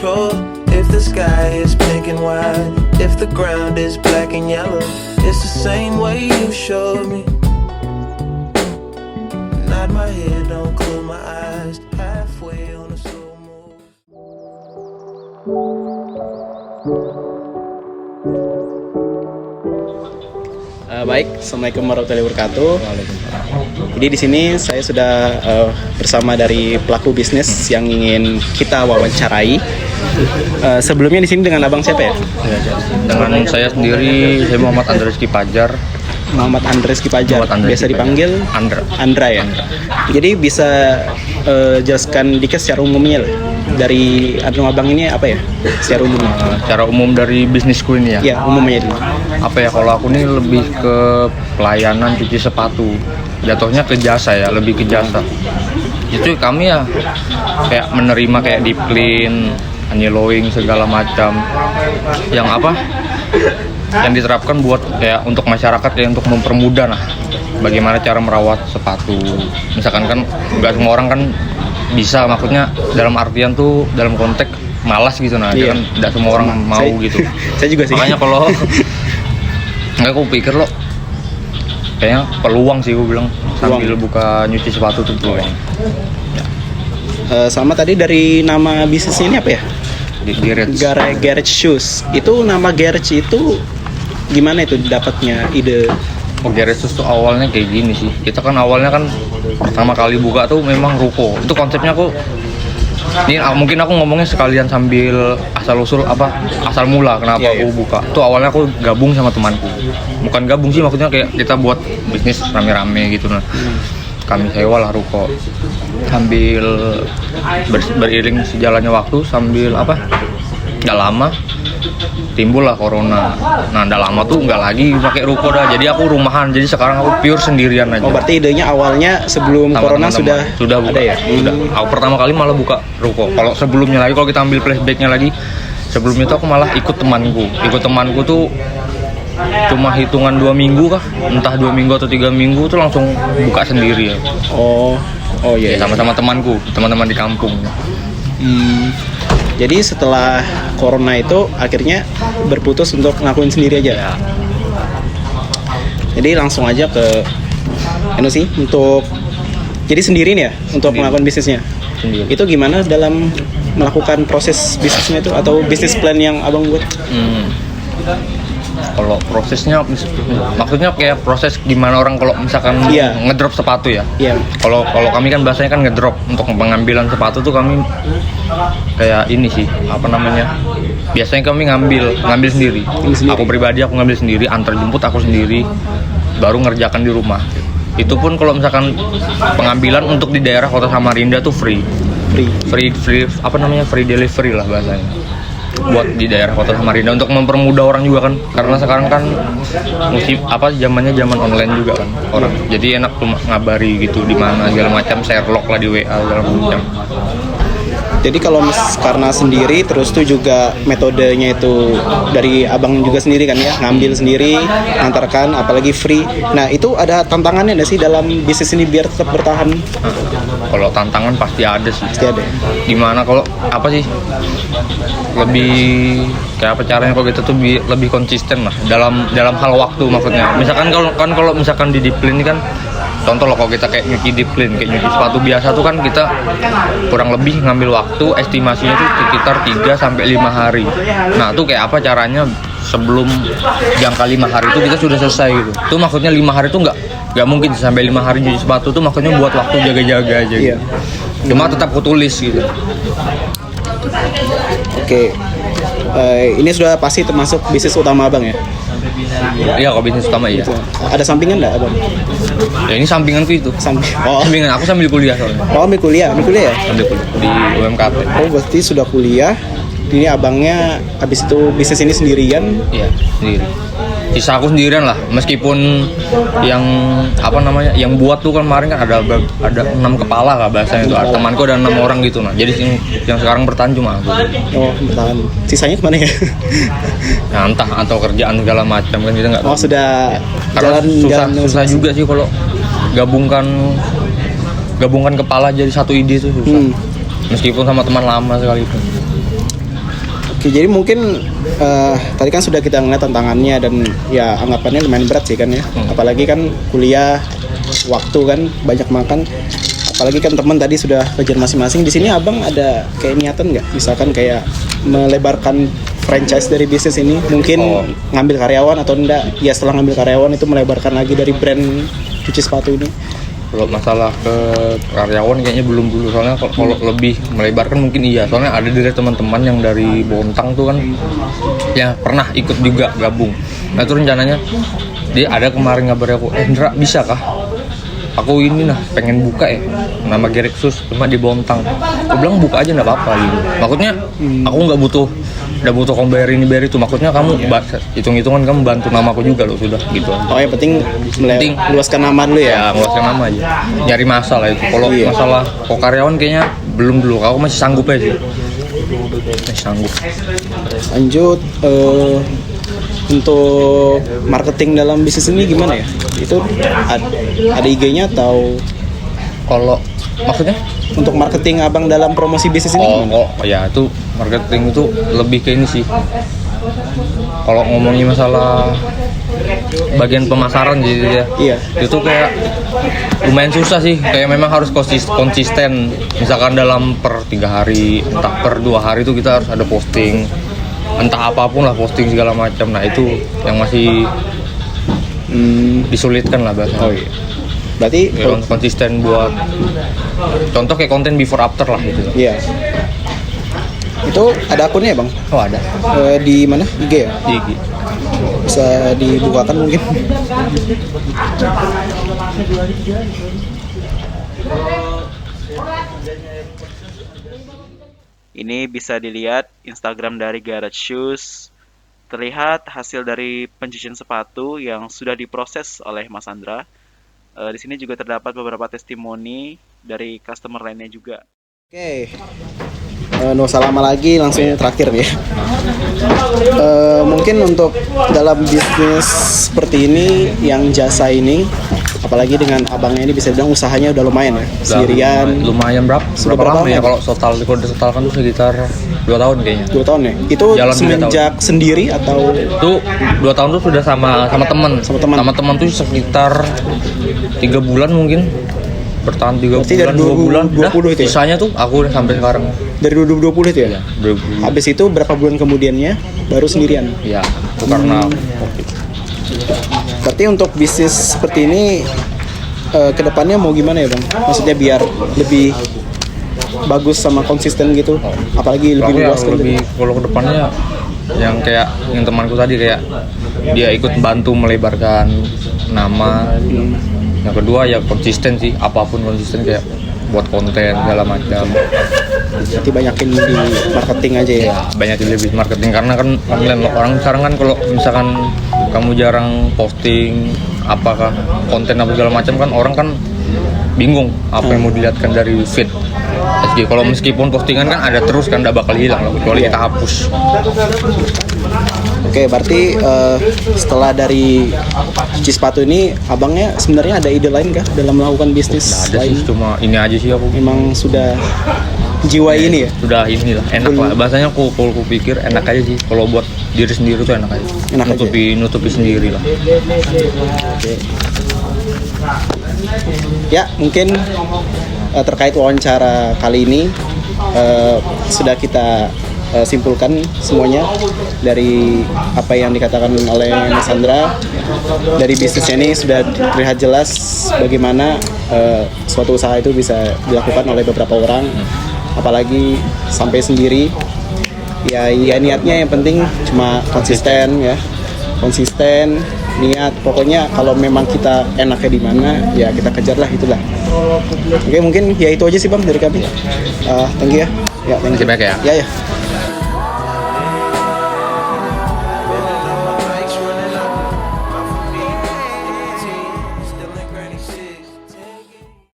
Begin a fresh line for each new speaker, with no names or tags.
control. If the sky is pink and white, if the ground is black and yellow, it's the same way you showed me. Nod my head, don't close my eyes, halfway on a slow move.
Baik, assalamualaikum warahmatullahi wabarakatuh. Jadi di sini saya sudah bersama dari pelaku bisnis yang ingin kita wawancarai. Sebelumnya di sini dengan abang siapa ya?
Dengan saya sendiri, saya Muhammad Andres Kipajar.
Muhammad Andres Kipajar, biasa dipanggil Andra ya. Jadi bisa jelaskan dikit secara umumnya lah. Dari abang ini apa ya? Secara umumnya.
Secara umum dari bisnisku ini ya.
Ya, umumnya itu.
Apa ya, kalau aku ini lebih ke pelayanan cuci sepatu. Jatuhnya ke jasa ya, lebih ke jasa. Itu kami ya kayak menerima kayak deep clean, annealing segala macam. Yang apa? Yang diterapkan buat kayak untuk masyarakat ya, untuk mempermudah bagaimana cara merawat sepatu. Misalkan kan nggak semua orang kan bisa, maksudnya dalam artian tuh dalam konteks malas gitu
Iya.
kan nggak semua orang mau gitu.
Saya juga sih.
Makanya kalau nggak, aku pikir lo kayaknya peluang sih, gue bilang sambil buka nyuci sepatu tuh peluang.
Sama tadi dari nama bisnis ini apa ya?
Di Garage.
Garage Shoes. Itu nama garage itu gimana itu dapatnya ide?
Oh, Garage tuh awalnya kayak gini sih. Kita kan awalnya kan pertama kali buka tuh memang ruko. Itu konsepnya aku ini mungkin aku ngomongnya sekalian sambil asal mula kenapa aku buka. Itu awalnya aku gabung sama temanku. Bukan gabung sih, maksudnya kayak kita buat bisnis rame-rame gitu Kami sewa lah ruko. Sambil beriring sejalannya waktu, sambil nggak lama timbullah corona. Nah, nggak lama tuh nggak lagi pakai ruko dah. Jadi aku rumahan. Jadi sekarang aku pure sendirian aja.
Oh, berarti idenya awalnya sebelum
sama
corona
teman-teman. Sudah
ada ya?
Sudah. Aku pertama kali malah buka ruko. Kalau sebelumnya lagi, kalau kita ambil flashbacknya lagi, sebelumnya itu aku malah ikut temanku. Tuh cuma hitungan 2 minggu kah? Entah 2 minggu atau 3 minggu tuh langsung buka sendiri ya.
Oh iya.
Ya, sama-sama temanku, teman-teman di kampung.
Jadi setelah corona itu akhirnya berputus untuk ngelakuin sendiri aja.
Ya.
Jadi langsung aja ke untuk jadi sendiri nih ya untuk melakukan bisnisnya.
Sendiri.
Itu gimana dalam melakukan proses bisnisnya itu atau bisnis plan yang abang buat?
Kalau prosesnya, maksudnya kayak proses gimana orang kalau misalkan ngedrop sepatu ya.
Iya.
Kalau kami kan bahasanya kan ngedrop. Untuk pengambilan sepatu tuh kami kayak ini sih, biasanya kami ngambil sendiri. Aku pribadi aku ngambil sendiri, antar jemput aku sendiri, baru ngerjakan di rumah. Itu pun kalau misalkan pengambilan untuk di daerah Kota Samarinda tuh free delivery lah bahasanya, buat di daerah Kota Samarinda, untuk mempermudah orang juga kan, karena sekarang kan zamannya zaman online juga kan orang, jadi enak tuh ngabari gitu di mana segala macam, Sherlock lah di WA segala macam.
Jadi kalau karena sendiri terus tuh juga metodenya itu dari abang juga sendiri kan ya, ngambil sendiri, antarkan, apalagi free. Nah, itu ada tantangannya nggak sih dalam bisnis ini biar tetap bertahan?
Kalau tantangan pasti ada sih.
Pasti ada.
Gimana kalau lebih kayak apa caranya kalau kita tuh lebih konsisten lah dalam hal waktu, maksudnya. Misalkan kalau misalkan di disiplin ini kan, contoh loh, kalau kita kayak nyuci deep clean, kayak nyuci sepatu biasa tuh kan kita kurang lebih ngambil waktu estimasinya tuh sekitar 3-5 hari. Nah, tuh kayak apa caranya sebelum jangka 5 hari itu kita sudah selesai gitu. Tuh maksudnya 5 hari tuh nggak mungkin sampai 5 hari nyuci sepatu tuh, maksudnya buat waktu jaga-jaga aja gitu. Cuma tetap kutulis gitu.
Oke. Ini sudah pasti termasuk bisnis utama abang ya?
Iya, kalau bisnis utama iya.
Ada sampingan nggak abang?
Ya ini sampinganku itu. Sampingan aku sambil kuliah soalnya.
Oh, ambil kuliah ya?
Sambil kuliah di UMKT.
Oh, berarti sudah kuliah. Ini abangnya habis itu bisnis ini sendirian?
Iya, sendiri. Sisa aku sendirian lah, meskipun yang yang buat tuh kan kemarin kan ada 6 kepala lah bahasanya itu. Temanku ada 6 orang gitu Jadi yang sekarang bertahan cuma aku.
Oh, bertahan. Sisanya kemana ya?
Nah, entah atau kerjaan segala macam kan kita nggak.
Oh, sudah
karena susah juga sih kalau gabungkan kepala jadi satu ide itu susah. Meskipun sama teman lama sekalipun.
Oke, jadi mungkin tadi kan sudah kita ngeliat tantangannya dan ya anggapannya lumayan berat sih kan ya. Apalagi kan kuliah, waktu kan banyak makan. Apalagi kan teman tadi sudah kerjaan masing-masing. Di sini abang ada kayak niatan nggak? Misalkan kayak melebarkan franchise dari bisnis ini, mungkin ngambil karyawan atau enggak? Ya setelah ngambil karyawan itu melebarkan lagi dari brand cuci sepatu ini.
Kalau masalah ke karyawan kayaknya belum dulu, soalnya kalau lebih melebarkan mungkin iya, soalnya ada dari teman-teman yang dari Bontang tuh kan ya pernah ikut juga gabung. Nah itu rencananya dia ada kemarin ngabarin aku, Indra bisa kah? Aku ini pengen buka ya nama Gereksus cuma di Bontang. Aku bilang buka aja nggak apa-apa gitu. Maksudnya aku nggak butuh kamu bayar ini bayar itu. Maksudnya kamu hitung-hitungan kamu bantu namaku juga loh sudah gitu.
Oh yang penting luaskan nama dulu ya.
Ya luaskan nama aja. Nyari masalah itu. Kalau masalah karyawan kayaknya belum dulu. Aku masih sanggup aja sih. Masih sanggup.
Lanjut untuk marketing dalam bisnis ini gimana ya? Itu ada IG-nya atau
kalau maksudnya
untuk marketing abang dalam promosi bisnis ini gimana?
Ya itu marketing itu lebih ke ini sih. Kalau ngomongin masalah bagian pemasaran gitu ya,
Iya.
itu kayak lumayan susah sih. Kayak memang harus konsisten. Misalkan dalam per 3 hari, entah per 2 hari itu kita harus ada posting. Entah apapun lah posting segala macam. Nah itu yang masih disulitkan lah bahasa.
Oh iya. Berarti
Konsisten buat contoh kayak konten before after lah gitu.
iya. Itu ada akunnya ya bang?
Oh ada.
Di mana? IG ya?
Di IG.
Bisa dibukakan mungkin? Ini bisa dilihat Instagram dari Garage Shoes. Terlihat hasil dari pencucian sepatu yang sudah diproses oleh Mas Andra. Di sini juga terdapat beberapa testimoni dari customer lainnya juga. Oke, nggak usah lama lagi, langsung terakhir nih. Mungkin untuk dalam bisnis seperti ini, yang jasa ini, apalagi dengan abangnya ini bisa bilang usahanya udah lumayan ya, sendirian.
Lumayan berapa?
Sudah
Berapa lama
berapa
ya
lama?
kalau total kan tuh sekitar 2 tahun kayaknya.
2 tahun ya? Itu
Jalan 3
semenjak sendiri atau?
Itu 2 tahun tuh sudah sama teman.
Sama teman.
Sama teman tuh sekitar 3 bulan mungkin. Bertahan 3
Berarti
bulan,
dari
2 bulan.
2020 itu ya?
Sisanya tuh aku udah sampai sekarang.
Dari 2020 itu ya?
Iya, 2020.
Habis itu berapa bulan kemudiannya baru sendirian?
Iya, itu karena Covid.
Berarti untuk bisnis seperti ini kedepannya mau gimana ya bang? Maksudnya biar lebih bagus sama konsisten gitu, apalagi lebih luas kan?
lebih kalau kedepannya yang kayak yang temanku tadi kayak dia ikut bantu melebarkan nama. Yang kedua ya konsisten sih, apapun konsisten kayak buat konten segala macam.
Berarti banyakin di marketing aja ya?
Ya banyak lebih marketing karena kan online orang sekarang kan kalau misalkan kamu jarang posting apakah konten apa segala macam kan orang kan bingung apa yang mau dilihatkan dari feed. Kalau meskipun postingan kan ada terus kan tidak bakal hilang loh, kecuali kita hapus.
Oke, berarti setelah dari cuci sepatu ini, abangnya sebenarnya ada ide lain kah dalam melakukan bisnis
Ada
lain?
sih cuma ini aja sih aku.
Memang sudah jiwa ini ya?
Sudah inilah enak lah. Bahasanya aku pikir enak aja sih. Kalau buat diri sendiri tuh enak aja.
Enak aja.
Nutupi sendiri lah.
Oke. Ya, mungkin terkait wawancara kali ini sudah kita simpulkan semuanya dari apa yang dikatakan oleh Mas Andra. Dari bisnisnya ini sudah terlihat jelas bagaimana suatu usaha itu bisa dilakukan oleh beberapa orang, apalagi sampai sendiri. Ya niatnya yang penting cuma konsisten ya, niat. Pokoknya kalau memang kita enaknya di mana ya kita kejarlah itulah. Oke, mungkin ya itu aja sih bang dari kami. Thank you ya. Ya, thank you.
Terima kasih ya.
Ya.